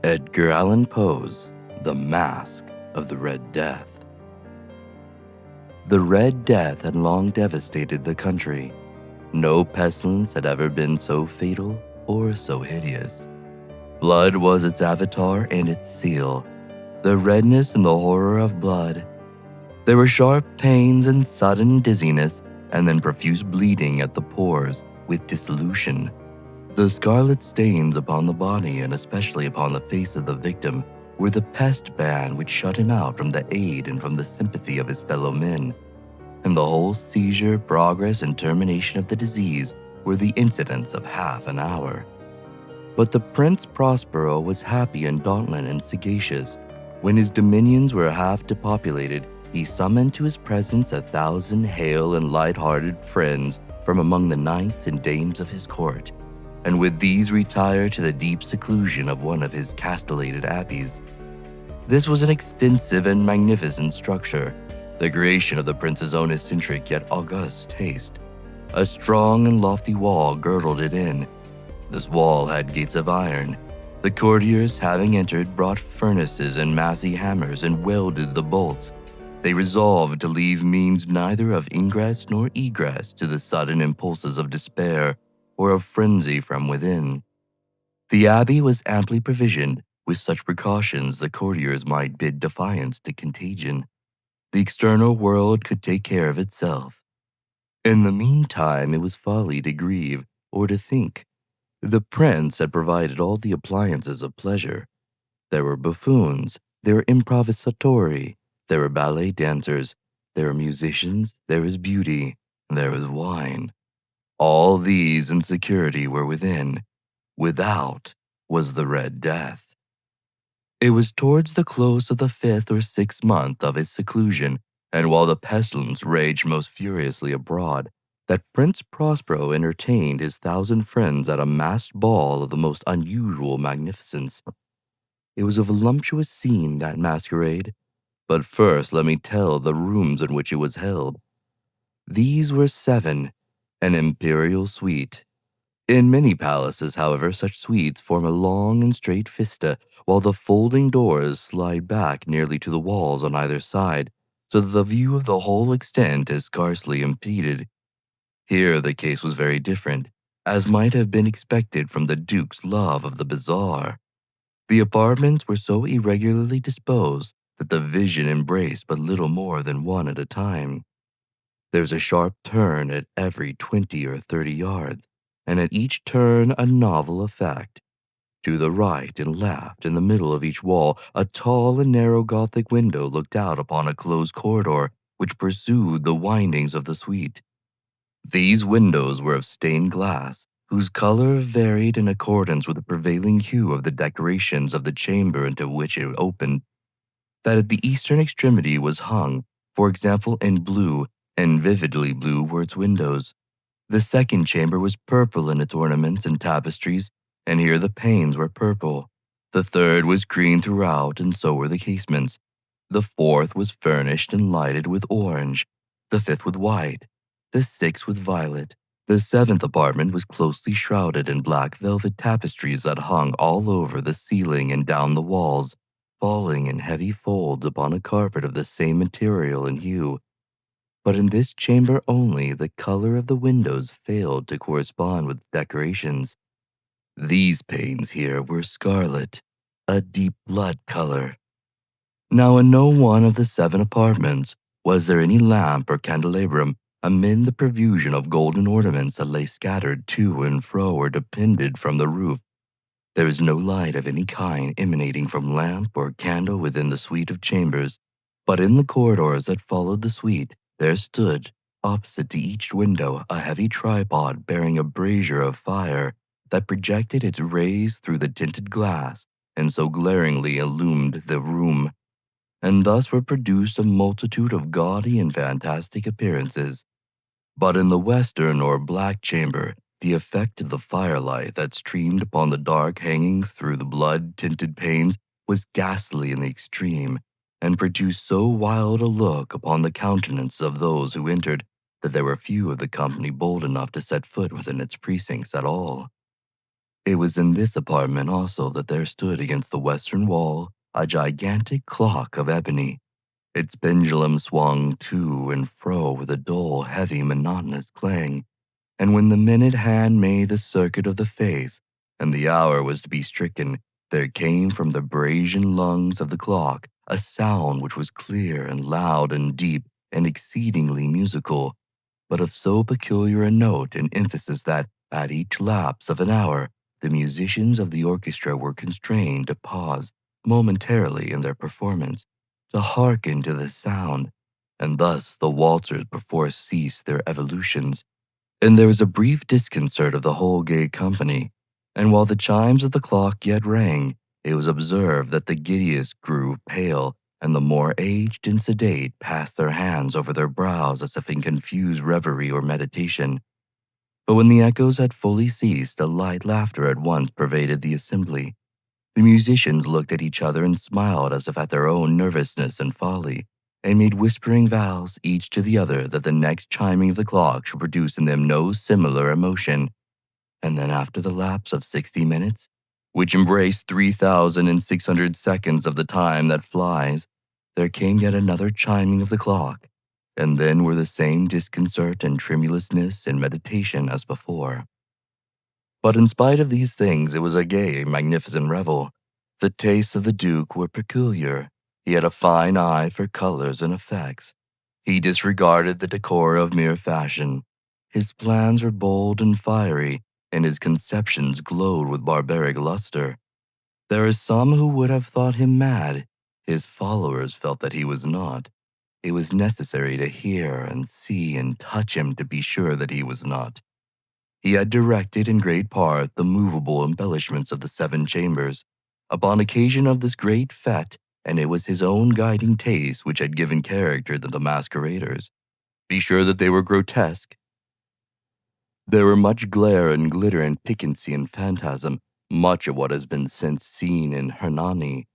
Edgar Allan Poe's The Masque of the Red Death. The Red Death had long devastated the country. No pestilence had ever been so fatal or so hideous. Blood was its avatar and its seal, the redness and the horror of blood. There were sharp pains and sudden dizziness, and then profuse bleeding at the pores with dissolution. The scarlet stains upon the body and especially upon the face of the victim were the pest ban which shut him out from the aid and from the sympathy of his fellow men. And the whole seizure, progress, and termination of the disease were the incidents of half an hour. But the Prince Prospero was happy and dauntless and sagacious. When his dominions were half depopulated, he summoned to his presence 1,000 hale and light-hearted friends from among the knights and dames of his court, and with these retired to the deep seclusion of one of his castellated abbeys. This was an extensive and magnificent structure, the creation of the prince's own eccentric yet august taste. A strong and lofty wall girdled it in. This wall had gates of iron. The courtiers, having entered, brought furnaces and massy hammers and welded the bolts. They resolved to leave means neither of ingress nor egress to the sudden impulses of despair or of frenzy from within. The abbey was amply provisioned with such precautions the courtiers might bid defiance to contagion. The external world could take care of itself. In the meantime, it was folly to grieve or to think. The prince had provided all the appliances of pleasure. There were buffoons, there were improvisatori, there were ballet dancers, there were musicians, there was beauty, there was wine. All these in security were within. Without was the Red Death. It was towards the close of the 5th or 6th month of his seclusion, and while the pestilence raged most furiously abroad, that Prince Prospero entertained his 1,000 friends at a masked ball of the most unusual magnificence. It was a voluptuous scene, that masquerade. But first let me tell the rooms in which it was held. These were 7, an imperial suite. In many palaces, however, such suites form a long and straight vista, while the folding doors slide back nearly to the walls on either side, so that the view of the whole extent is scarcely impeded. Here the case was very different, as might have been expected from the Duke's love of the bizarre. The apartments were so irregularly disposed that the vision embraced but little more than one at a time. There was a sharp turn at every 20 or 30 yards, and at each turn a novel effect. To the right and left, in the middle of each wall, a tall and narrow Gothic window looked out upon a closed corridor which pursued the windings of the suite. These windows were of stained glass, whose color varied in accordance with the prevailing hue of the decorations of the chamber into which it opened. That at the eastern extremity was hung, for example, in blue, and vividly blue were its windows. The second chamber was purple in its ornaments and tapestries, and here the panes were purple. The third was green throughout, and so were the casements. The fourth was furnished and lighted with orange, the fifth with white, the sixth with violet. The seventh apartment was closely shrouded in black velvet tapestries that hung all over the ceiling and down the walls, falling in heavy folds upon a carpet of the same material and hue. But in this chamber only the color of the windows failed to correspond with the decorations. These panes here were scarlet, a deep blood color. Now in no one of the 7 apartments was there any lamp or candelabrum amid the profusion of golden ornaments that lay scattered to and fro or depended from the roof. There was no light of any kind emanating from lamp or candle within the suite of chambers, but in the corridors that followed the suite, there stood, opposite to each window, a heavy tripod bearing a brazier of fire that projected its rays through the tinted glass and so glaringly illumined the room. And thus were produced a multitude of gaudy and fantastic appearances. But in the western or black chamber, the effect of the firelight that streamed upon the dark hangings through the blood-tinted panes was ghastly in the extreme, and produced so wild a look upon the countenances of those who entered that there were few of the company bold enough to set foot within its precincts at all. It was in this apartment also that there stood against the western wall a gigantic clock of ebony. Its pendulum swung to and fro with a dull, heavy, monotonous clang, and when the minute hand made the circuit of the face and the hour was to be stricken, there came from the brazen lungs of the clock a sound which was clear and loud and deep and exceedingly musical, but of so peculiar a note and emphasis that, at each lapse of an hour, the musicians of the orchestra were constrained to pause momentarily in their performance, to hearken to the sound, and thus the waltzers perforce ceased their evolutions, and there was a brief disconcert of the whole gay company, and while the chimes of the clock yet rang, it was observed that the giddiest grew pale, and the more aged and sedate passed their hands over their brows as if in confused reverie or meditation. But when the echoes had fully ceased, a light laughter at once pervaded the assembly. The musicians looked at each other and smiled as if at their own nervousness and folly, and made whispering vows each to the other that the next chiming of the clock should produce in them no similar emotion. And then after the lapse of 60 minutes, which embraced 3,600 seconds of the time that flies, there came yet another chiming of the clock, and then were the same disconcert and tremulousness and meditation as before. But in spite of these things, it was a gay, magnificent revel. The tastes of the Duke were peculiar. He had a fine eye for colors and effects. He disregarded the decor of mere fashion. His plans were bold and fiery, and his conceptions glowed with barbaric luster. There are some who would have thought him mad. His followers felt that he was not. It was necessary to hear and see and touch him to be sure that he was not. He had directed in great part the movable embellishments of the 7 chambers, upon occasion of this great fete, and it was his own guiding taste which had given character to the masqueraders. Be sure that they were grotesque. There were much glare and glitter and piquancy and phantasm, much of what has been since seen in Hernani.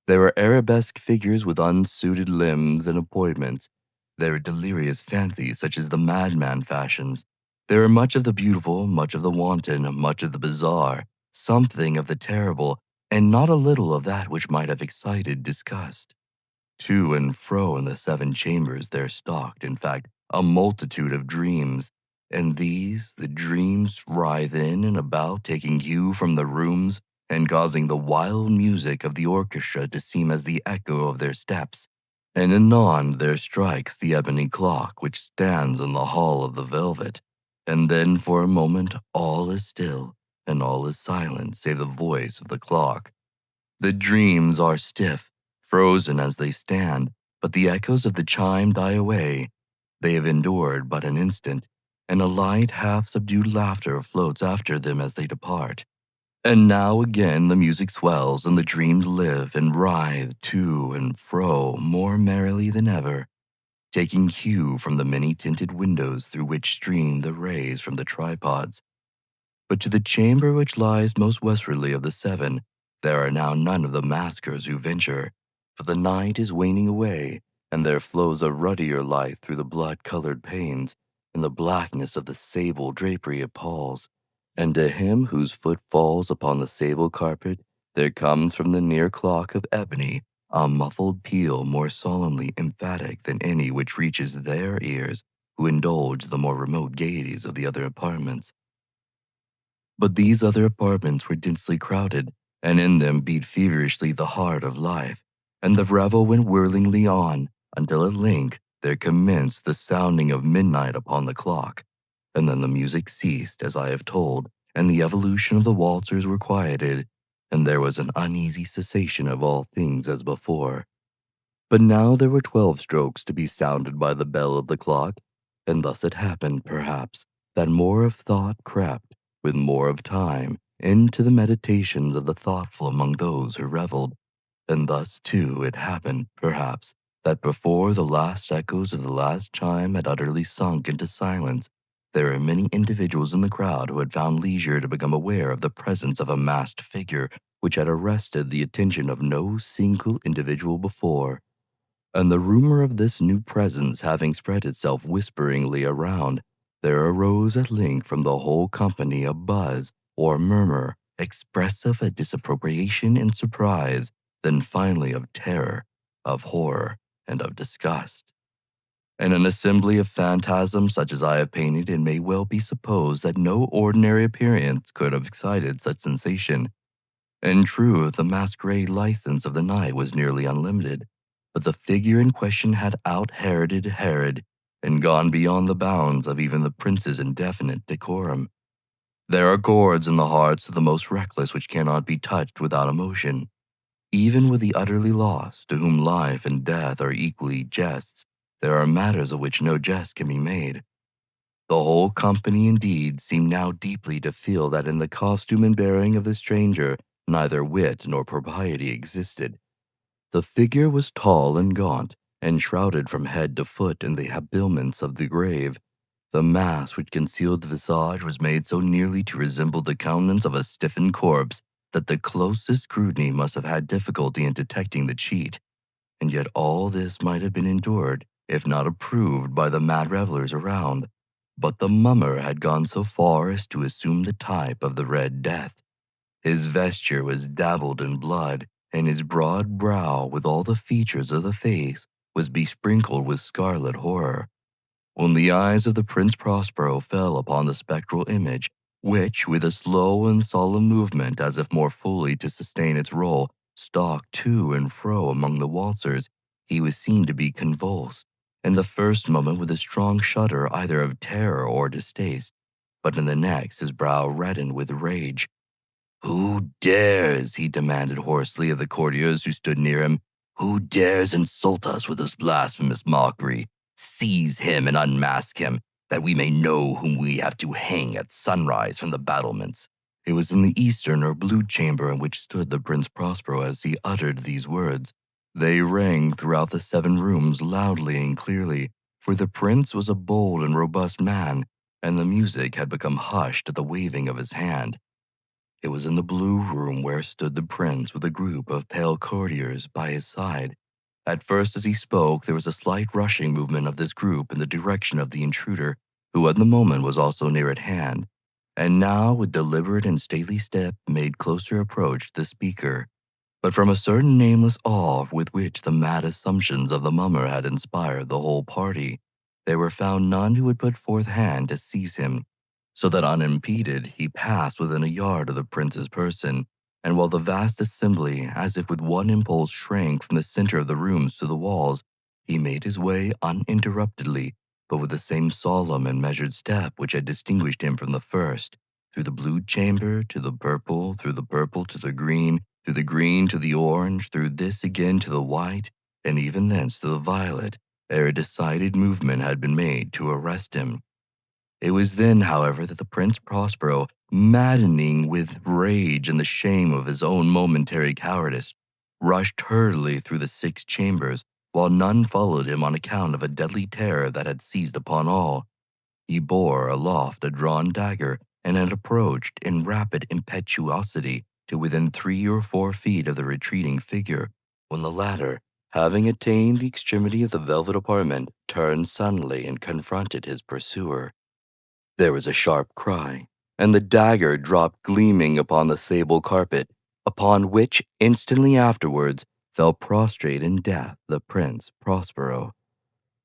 There were arabesque figures with unsuited limbs and appointments. There were delirious fancies such as the madman fashions. There were much of the beautiful, much of the wanton, much of the bizarre, something of the terrible, and not a little of that which might have excited disgust. To and fro in the 7 chambers there stalked, in fact, a multitude of dreams, and these, the dreams, writhe in and about, taking hue from the rooms, and causing the wild music of the orchestra to seem as the echo of their steps. And anon there strikes the ebony clock which stands in the hall of the velvet, and then for a moment all is still, and all is silent save the voice of the clock. The dreams are stiff, frozen as they stand, but the echoes of the chime die away. They have endured but an instant, and a light, half-subdued laughter floats after them as they depart. And now again the music swells, and the dreams live and writhe to and fro more merrily than ever, taking hue from the many-tinted windows through which stream the rays from the tripods. But to the chamber which lies most westwardly of the 7, there are now none of the maskers who venture, for the night is waning away, and there flows a ruddier light through the blood-colored panes, and the blackness of the sable drapery appalls. And to him whose foot falls upon the sable carpet, there comes from the near clock of ebony a muffled peal more solemnly emphatic than any which reaches their ears who indulge the more remote gaieties of the other apartments. But these other apartments were densely crowded, and in them beat feverishly the heart of life, and the revel went whirlingly on, until at length there commenced the sounding of midnight upon the clock, and then the music ceased, as I have told, and the evolution of the waltzers were quieted, and there was an uneasy cessation of all things as before. But now there were 12 strokes to be sounded by the bell of the clock, and thus it happened, perhaps, that more of thought crept, with more of time, into the meditations of the thoughtful among those who reveled, and thus, too, it happened, perhaps, that before the last echoes of the last chime had utterly sunk into silence, there were many individuals in the crowd who had found leisure to become aware of the presence of a masked figure which had arrested the attention of no single individual before. And the rumor of this new presence having spread itself whisperingly around, there arose at length from the whole company a buzz or murmur, expressive of disapprobation and surprise, then finally of terror, of horror, and of disgust. In an assembly of phantasms such as I have painted, it may well be supposed that no ordinary appearance could have excited such sensation. In truth, the masquerade license of the night was nearly unlimited, but the figure in question had out-Heroded Herod and gone beyond the bounds of even the prince's indefinite decorum. There are chords in the hearts of the most reckless which cannot be touched without emotion. Even with the utterly lost, to whom life and death are equally jests, there are matters of which no jest can be made. The whole company, indeed, seemed now deeply to feel that in the costume and bearing of the stranger neither wit nor propriety existed. The figure was tall and gaunt, and shrouded from head to foot in the habiliments of the grave. The mask which concealed the visage was made so nearly to resemble the countenance of a stiffened corpse that the closest scrutiny must have had difficulty in detecting the cheat. And yet all this might have been endured, if not approved by the mad revelers around. But the mummer had gone so far as to assume the type of the Red Death. His vesture was dabbled in blood, and his broad brow, with all the features of the face, was besprinkled with scarlet horror. When the eyes of the Prince Prospero fell upon the spectral image, which, with a slow and solemn movement as if more fully to sustain its role, stalked to and fro among the waltzers, he was seen to be convulsed, in the first moment with a strong shudder either of terror or distaste, but in the next his brow reddened with rage. "Who dares," he demanded hoarsely of the courtiers who stood near him, "who dares insult us with this blasphemous mockery? Seize him and unmask him, that we may know whom we have to hang at sunrise from the battlements." It was in the eastern or blue chamber in which stood the Prince Prospero as he uttered these words. They rang throughout the 7 rooms loudly and clearly, for the prince was a bold and robust man, and the music had become hushed at the waving of his hand. It was in the blue room where stood the prince with a group of pale courtiers by his side. At first, as he spoke, there was a slight rushing movement of this group in the direction of the intruder, who at the moment was also near at hand, and now, with deliberate and stately step, made closer approach to the speaker. But from a certain nameless awe with which the mad assumptions of the mummer had inspired the whole party, there were found none who would put forth hand to seize him, so that unimpeded he passed within a yard of the prince's person, and while the vast assembly, as if with one impulse, shrank from the center of the rooms to the walls, he made his way uninterruptedly, but with the same solemn and measured step which had distinguished him from the first, through the blue chamber to the purple, through the purple to the green, through the green to the orange, through this again to the white, and even thence to the violet, ere a decided movement had been made to arrest him. It was then, however, that the Prince Prospero, maddening with rage and the shame of his own momentary cowardice, rushed hurriedly through the 6 chambers, while none followed him on account of a deadly terror that had seized upon all. He bore aloft a drawn dagger and had approached in rapid impetuosity to within 3 or 4 feet of the retreating figure, when the latter, having attained the extremity of the velvet apartment, turned suddenly and confronted his pursuer. There was a sharp cry, and the dagger dropped gleaming upon the sable carpet, upon which instantly afterwards fell prostrate in death the Prince Prospero.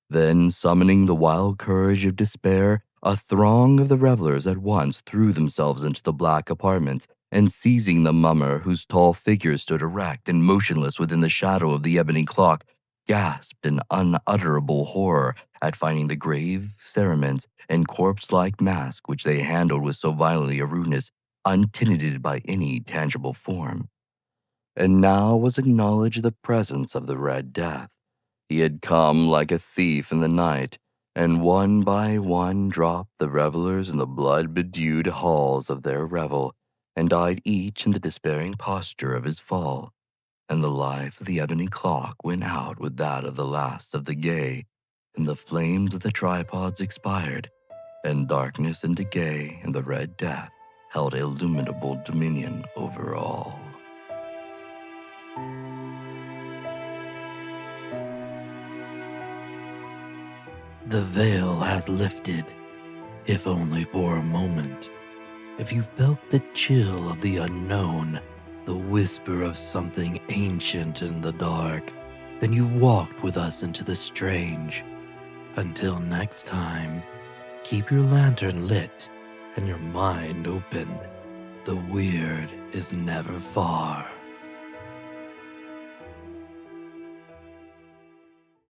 Then, summoning the wild courage of despair, a throng of the revelers at once threw themselves into the black apartments, and seizing the mummer, whose tall figure stood erect and motionless within the shadow of the ebony clock, gasped in unutterable horror at finding the grave cerements and corpse-like mask which they handled with so violently a rudeness untinted by any tangible form. And now was acknowledged the presence of the Red Death. He had come like a thief in the night, and one by one dropped the revelers in the blood-bedewed halls of their revel, and died each in the despairing posture of his fall. And the life of the ebony clock went out with that of the last of the gay, and the flames of the tripods expired, and darkness and decay and the Red Death held illimitable dominion over all. The veil has lifted, if only for a moment, If you felt the chill of the unknown, the whisper of something ancient in the dark, then you've walked with us into the strange. Until next time, keep your lantern lit and your mind open. The weird is never far.